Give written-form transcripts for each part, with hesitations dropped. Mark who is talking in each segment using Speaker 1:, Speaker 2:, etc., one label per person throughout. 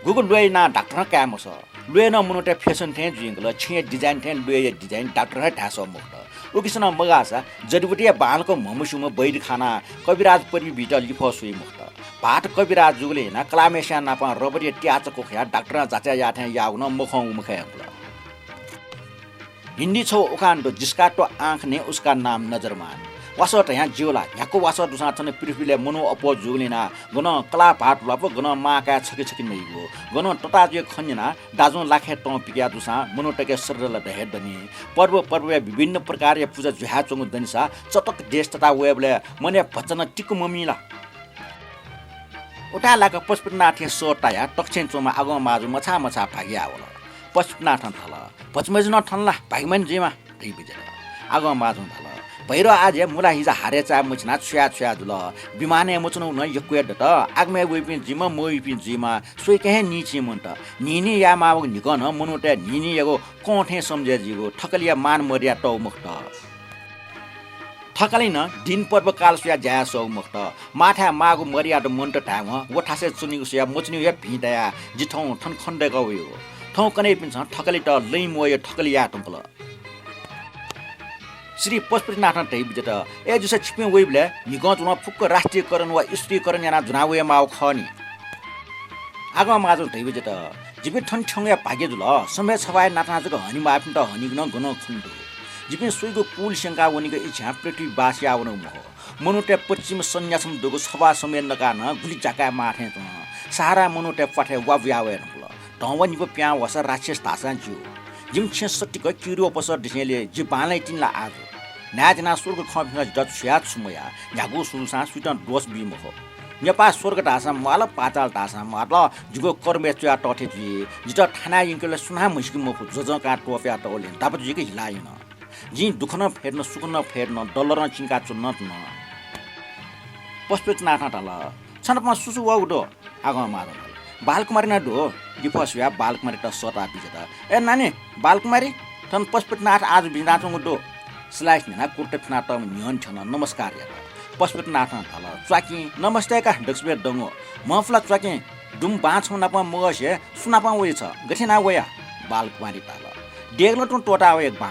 Speaker 1: गुगुलुया ना डाक्टर क्या मस लुए न मुनोटे फैशन थे जुइंगल छे डिजाइन थे लुए डिजाइन डाक्टर है ढास मुक्त उकिसन मगासा जडीबुटी बालको ममुसुम बैद खाना कविराज परिवि भिट लिफो सुई मुक्त भाट कविराज जुगले ना कलामेशा नापा रबरी ट्याच कोख्या डाक्टर जाचा याथे याउन मुखौ मुखे हिंदी छौ उखान जिसका तो आंख ने उसका नाम नजरमान वासट यहाँ जिउला याको वासट दुसा छने पृथ्वीले मनो अपो जुगलिना गन कला भाट लप गन माका छके छके नैगो गन टटा जे खन्यना दाजु लाखे त पिया दुसा मनो टके सरल दहे दनी पर्व विभिन्न प्रकार पूजा जुहा चंगु दनिसा चटक देश तथा वेबले मने भचन टिक ममिला उटालाका पशुपतिनाथ सोटाया दक्षिण चोमा आगो माजु मछा मछा भाग्या होला पशुपतिनाथ थला पचमेजन थनला भाइमन जेमा दै बिजरा आगो माजु थला भैरो आज मुला हिजा हारे चा मुछना छ्या छ्या जुल विमाने मुचनु न यक्वेड त आगमे वेपिन जिमा मोइपिन जिमा सोइ कहे नीचे मन्त निनी या माव निकन मनुटे निनी यगो कोठे समझे जिगो ठकलिया मान मर्या तौ मुक्त ठकलिन दिन पर्व काल सुया ज्या सौ मुक्त माथा मागु मर्या त मन्त ठाङ वठासे चुनिगु सुया मुचनु या भिडया जिठौ ठन खण्डे गयो ठौ कनै पिन्छ ठकली त लै मोय ठकलिया टुम्पल श्री पशुपतिनाथ दैविजत ए जुसे छिपे वेबले निगन जुना फुक्क राष्ट्रियकरण वा स्त्रीकरण याना जुनावे माव खनी आगो माजु दैविजत जिबे ठन ठंगे भागे जुल समय छवाय नाथना जको हनि माफिन त हनि गन गन खुन्दु जिबे सुइगो पुल शंका वनिको इच्छा पृथ्वी बासी आउन मो मनुटे पश्चिम सन्यासम दुगो सभा समय नकान गुली जाका माथे त सारा मनुटे पठे वाव्यावे न ढवनिको प्या वस राक्षस तासा जु जिम 66 को किरो पसर दिसेले जिबालाई तिनला आज नाजना स्वर्ग खबिन जत स्यात सुमया यागु सुनसा सुटन दोष बिमो नेपाल स्वर्ग ढासा माल पाताल ढासा माल जुगो कर्मे च्या टथे जि जित थाना यिंकले सुना मुस्किम मफु जजका टोफ्या टोले ताप जिके हिलाइन जि दुखन फेर्न सुकन फेर्न डलर चिंका चुन्न न पशुपतिनाथ टाला छनपमा सुसु वउडो आगो मार बालकुमारी न डो दिफसया बालकुमारी त सता बिजता ए नानी बालकुमारी तन पशुपतिनाथ आज बिजनाथ मुडो स्लाइस नेना कुर्ते फना त नियन छन नमस्कार या पशुपतिनाथ थाला च्वाकी नमस्ते का दक्षबे दंगो मफला च्वाकी दुम बाछ हुना प मगसे सुना प वइ छ गठिना वया बालकुमारी ताला डेग्लो टु टोटा व एक बा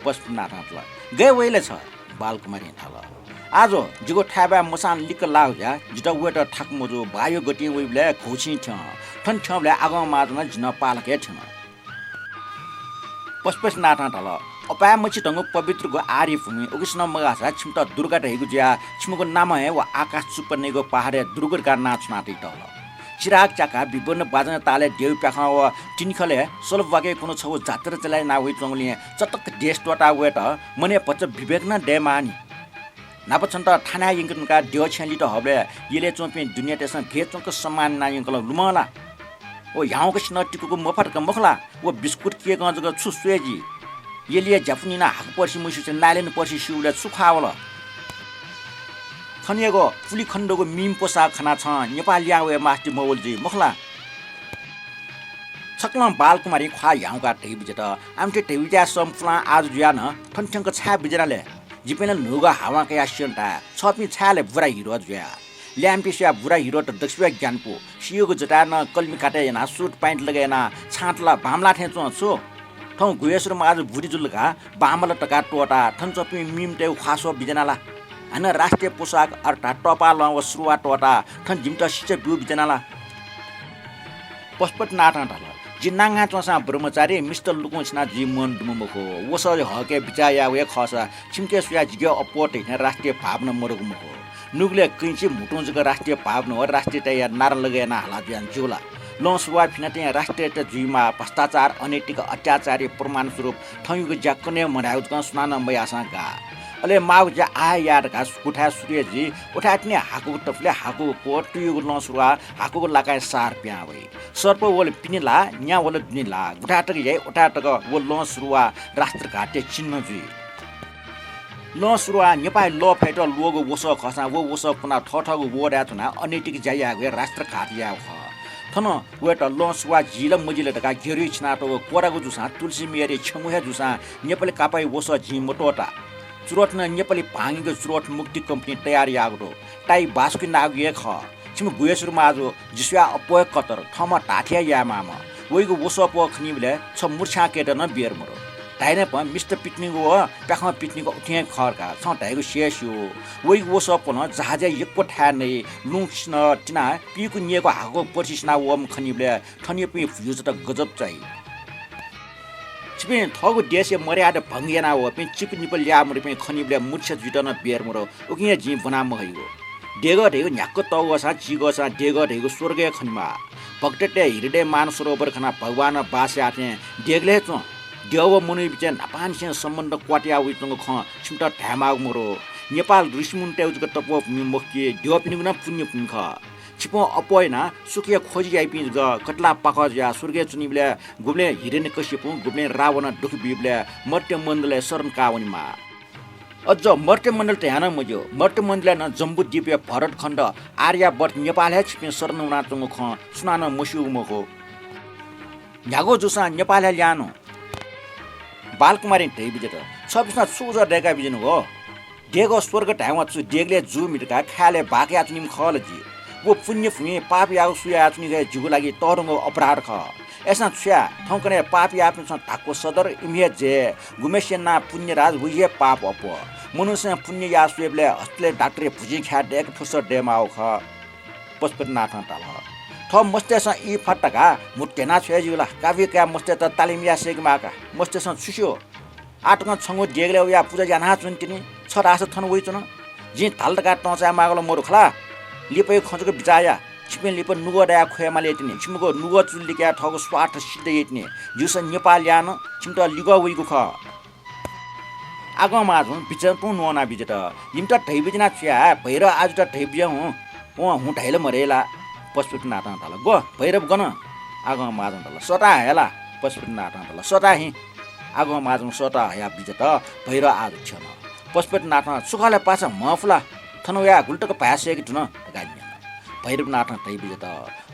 Speaker 1: पशुपतिनाथ थाला गए वइले छ बालकुमारी थाला आज जिगो ठाबा मसान लिक लाग्या जिटा वेट ठाक मजो बायो गति वइले खोछि छ ठन छबले आगो माजन जिन पालके छन पशुपतिनाथ थाला अपाय मछि टंगो पवित्रको आर्य भूमि उगिसन मगासा छिमता दुर्गा ढैगु ज्या छिमको नाम है वा आकाश सुपनेगो पहाडे दुर्गरका नाच नाटी तल चिराग चाका विभिन्न बाजन ताले देउ प्याखा व तिनखले सोल वाके कुनो छौ जात्रा चलाइ ना होइ चंगलिए चटक देश टोटा वेट मने पच विवेक न डेमानी नापछन्त थाना यिंकनका देउ छली त हबले यले चोपे दुनिया तेसन घे चंक सम्मान ना यिंकल लुमला ओ याउको स्न टिकुको मफटक मखला ओ बिस्कुट के गजग छुस्वेजी यलिए जापुनिना हाक पर्सी मुसु नालेन पर्सी सिउले सुखावला खनिएको पुली खण्डको मिम पोसा खना छ नेपाल यावे मास्टी मोवलजी मखला छक्लम बालकुमारी ख्वा याउका ढैबिजत आमटे ढैबिजा सम्फला आज ज्यान ठनठंक छा बिजराले जिपेन नुगा हावा के आश्यन्ता छपी छाले बुरा हिरो ज्या ल्याम्पिसिया बुरा हिरो त दक्षिण ज्ञानको सियोको जटा न कल्मी काटे ना सुट प्यान्ट लगाएना छाटला भामला ठेचो छु ठौ गुयसरमा आज भुरी जुलका बामला टका टोटा ठनचपी मिमटे खासो बिजनाला हैन राष्ट्रिय पोशाक अर्था टपा ल सुरुवा टोटा ठन जिमटा सिचे बिउ बिजनाला पशुपतिनाथ ढल जिन्नाङा चसा ब्रह्मचारी मिस्टर लुकोछना जीवन दुमको वसले हके बिचाया वे खसा छिमके सुया जिगे अपोट हैन राष्ट्रिय भावना मरगु मको नुगले किंची मुटुंजको राष्ट्रिय भावना हो राष्ट्रिय तया नार लगेना हाला ज्यान जुला लसवा फिनाते राष्ट्रिय जीवमा भ्रष्टाचार अनैतिक अत्याचारी प्रमाण स्वरूप ठयुको ज्याकने मडाउजका सुनान मयासा गा अले माउ ज्या आ यार घास कुठा सूर्यजी उठाट्ने हाको टफले हाको कोट युग लसवा हाको लाकाय सार प्यावे सर्प वल पिनिला न्या वल दुनिला गुठाटक याय उठाटक वो लसरुवा राष्ट्र घाटे चिन्ह जुई लसरुवा नेपाल ल फाइट लोगो वस खसा वो वस पुना ठठगु वडा थना अनैतिक जाया गे राष्ट्र घाटिया ख थन वेट लसवा जिल मजिले टका घेरि छनाटो कोरागु जुसा तुलसी मेरे छमुहे जुसा नेपाली कापाई वस जि मोटोटा चुरोट न नेपाली भाङीको चुरोट मुक्ति कम्पनी तयारी आगो टाइ बास्कि नागिए ख छिम गुयसुरमा आज जिस्या अपोय कतर थमा टाठिया यामामा वइगु वसप खनिबले छ मुर्छा केट न बियर मरो टाइने प मिस्टर पिकनिक व प्याखमा पिकनिक उठ्या खरका छ टाइगु शेस्यो वइगु वसप न जहाजे एकको ठा नै लुक्न तिना पिकु निएको हाको पर्सिसना वम खनिबले ठनिय पि फ्युज त गजब चाहिँ छिपे थगु देश मर्यादा भंगियाना व पे चिप निपल या मरे पे खनिबले मुर्छा जुटन बियर मरो उकिया जी बनाम हइगो डेग ढेगो न्याक्को तौसा चिगोसा डेग ढेगो स्वर्गीय खनिमा भक्तटे हिरडे मान सरोवर खना भगवान बासे आथे डेगले छ देव मुनि बिच नापानसे सम्बन्ध क्वाटिया उइतंग ख छिमटा ढामाग मरो नेपाल ऋषिमुनि तेउजको तपो मुखके देव पिनि न पुण्य पुनख छिपो अपोइना सुकिया खोजी आइपिज ग कटला पाकजा स्वर्गीय चुनिबले गुबले हिरण्य कश्यप गुबले रावण दुख बिबले मर्त्य मण्डले शरण कावनिमा अझ मर्त्य मण्डल त हेन मज्यो मर्त्य मण्डल न जम्बू द्वीपीय भरत खण्ड आर्यावर्त नेपाल है छिपे शरण उनाचंग ख सुनान मस्यु मको न्यागो जुसा नेपाल ल्यानो बालकुमारी ढै बिजेत छबिसना सुजा डेका बिजन हो डेगो स्वर्ग ढावा छु डेगले जु मिटका खाले भाग्या चुनिम खलजी वो पुण्य फुए पापी आउ सुया चुनि गए जुगु लागि तरंगो अपराध ख एसा छ्या ठौकने पापी आफ्नो छ ढाको सदर इमे जे गुमेसेना पुण्य राज हुइए पाप अप मनुष्य पुण्य यासुएबले हस्तले डाक्टर भुजी ख्या डेक फुसर डेमाउ ख पशुपतिनाथ ताल थ मस्तेसा इ फटका मुटेना छेजुला काव्य का मस्ते त तालिम या सेगमाका मस्तेसा सुस्यो आटक छंगो डेगले या पूजा जाना चुन्तिनी छरास थन वइचन जि थालटका टचा मागलो मोरखला लिपै खंजको बिचाया छिपे लिप नुगडा खोयामाले तिनी छिमको नुग चुल्लिका ठगो स्वार्थ सिद्ध यतिने जुस नेपाल यान छिमटा लिग वइगु ख आगो माजु बिचन पु नोना बिजट लिमटा ढैबिजना छ्या भैर आज त ढैबिया हु ढैले मरेला पशुपतिनाथ ताल गो भैरव गन आगो माजु ताल सटा हेला पशुपतिनाथ ताल सटा हि आगो माजु सटा हया बिजट भैर आज छन पशुपतिनाथ सुखाले पाछ मफला थनोया गुल्टको पासेकी ठुन गाइन भैरवनाथ तै बिजत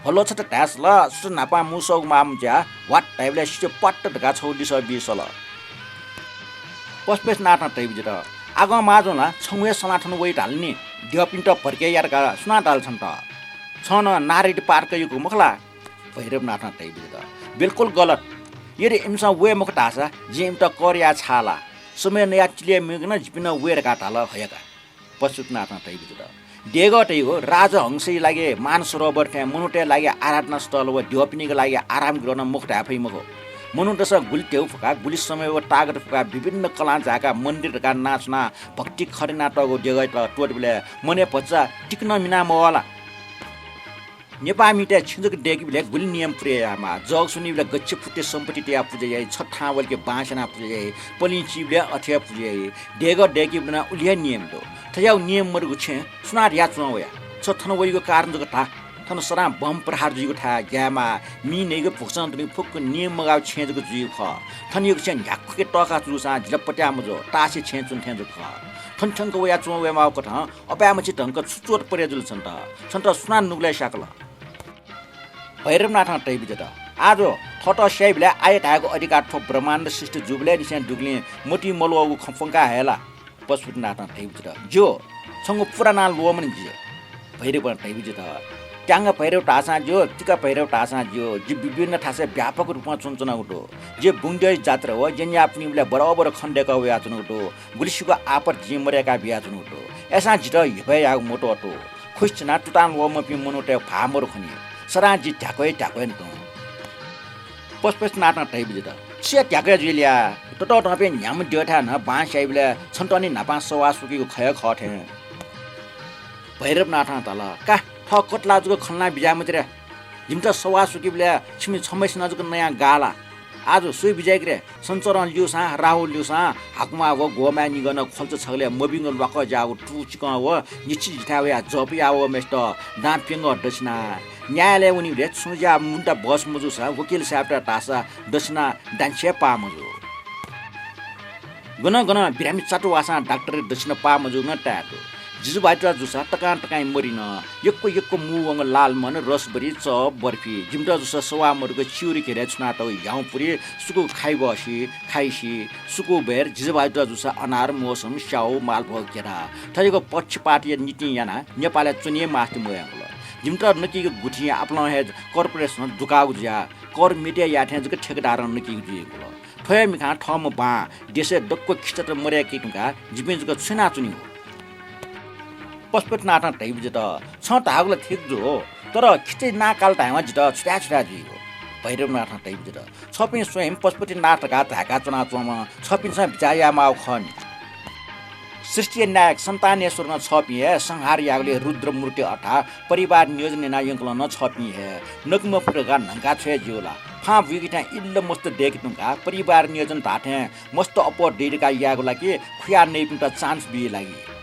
Speaker 1: हल्लो छ त टास ल सु नापा मुसौ मामज्या वाट टाइपले सिटे पट्ट ढका छौली स बिसल पशुपतिनाथ तै बिजत आगो माजोला छौए समाठन वइ ढाल्नी दियपिन्ट फर्के यारका सुना ढाल छन् त छन नारेडी पार्क युको मखला भैरवनाथ तै बिजत बिल्कुल गलत यदि इमसा वे मुख ढासा जिम त करिया छाला समय नया चिले मिगन जिपिन वेर काटाला हयका पशुपतिनाथ तै बिजत डेगटै हो राजा हंसै लागे मान सरोवर त्यहाँ मुनुटे लागे आराधना स्थल व ढ्योपिनीको लागि आराम गर्न मुख ढाफै मको मुनुटस गुल्टेउ फका गुलिस समय व तागत फका विभिन्न कला झाका मन्दिरका नाचना भक्ति खरिना टगो डेगट टोटबले मने पच्चा टिक्न मिना मवाला नेपामी छिंजक डेगी बिले गुल नियम प्रेयामा जग सुनिबले गच्छ फुटे सम्पत्ति त्या पूजे छठा वलके बाँसना पूजे पलिची बिले अथ्या पूजे डेग डेगी बिना उलिया नियम दो थयाउ नियम मरगु छे सुनार या चुनावया छथन वइगो कारण जग था थन सरा बम प्रहार जुगु था ग्यामा मि नेगो फुक्सन दुनि फुक नियम मगाउ छेजगु जुगु ख थनियो छे न्याक्के टका जुसा झिलपट्या मजो तासे छे चुन थेजु ख थनथनको वया चुनावया माउ कथ अप्यामछि ढंक चुचोट परे जुल छन्त सुना नुगले साकल भैरवनाथ तै बिजत आज थट स्याइबले आए ढाको अधिकार थो ब्रह्माण्ड सृष्टि जुबले निसे दुग्ले मोटी मलुवाउ खफंका हेला पशुपतिनाथ तै बिजत जो छंगु पुराना लोमन जे भैरव तै बिजत ट्याङ्ग भैरव टासा जो टिका भैरव टासा जो जे विभिन्न ठासे व्यापक रूपमा चुनचुना उठो जे बुंडै जात्रा हो जन्या अपनीले बराबर खण्डेका वया चुन उठो गुलिसुको आपत जे मरेका बिया चुन उठो एसा जित हिभै आ मोटो अटो खुस्चना टुटान वमपि मनोटे फामर खनि सराजी ढाकै न त पशुपतिनाथ तै बिजत से ट्याके जुलिया टट टपे न्याम देठा न बाँस आइबले छन्टनी नापा सवा सुकीको खय खथे भैरवनाथ तल का ठ कटला जुको खन्ना बिजा मतिर जिमटा सवा सुकीबले छिमि छमैस नजुको नयाँ गाला आज सुई बिजाइक्रे सञ्चरण ल्युसा राहुल ल्युसा हाकमा व गोमा निगन खल्च छगले मबिङ लक जाउ टुचिक व निछि जिठावे जपिया व मेस्ट दापिङ दछना न्यायालय उनीले सुजा मुन्टा बस मजुसा वकिल साहबटा टासा दछना डान्से पा मजु गन बिरामी चाटो वासा डाक्टर दछना पा मजु न टाटो जिजु बाइटा जुसा टकाई मरिन यक्को मुवङ लाल मन रसबरी च बर्फी जिमटा जुसा सवा मरुको चिउरी खेरे छुना त याउ पुरी सुकु खाइबसी खाइसी सुकु बेर जिजु बाइटा जुसा अनार मौसम स्याउ मालभोग केरा थैको पक्षपाती नीति याना नेपालले चुनिए मास्ति मोयाङल जिमटा नकी गुठी आपला है कर्पोरेशन दुकाउ जा कर मिडिया याथे जक ठेकेदार नकी जुए गुलो ठय मिखा ठम बा देशे डक्को खिचत मर्या किटुका जिबे जक छुना चुनी हो पस्पट नाटा टाइप जत छ तागले थिक जो तर खिचे नाकाल टाइममा जित छुटा छुटा जी हो भैरव नाटा टाइप जत छपिन स्वयं पस्पट नाटका धाका चना चमा छपिन स बिचाया माउ खनी सृष्टि नायक सन्तानेश्वर न छपिए संहार यागले रुद्र मूर्ति अठा परिवार नियोजन नायकल न छपिए नकम फुटगा नंका छे जियोला फा विगिटा इल्ल मस्त देखिनुका परिवार नियोजन धाथे मस्त अपर डेडका यागला के खुया नै पिटा चान्स बिए लागि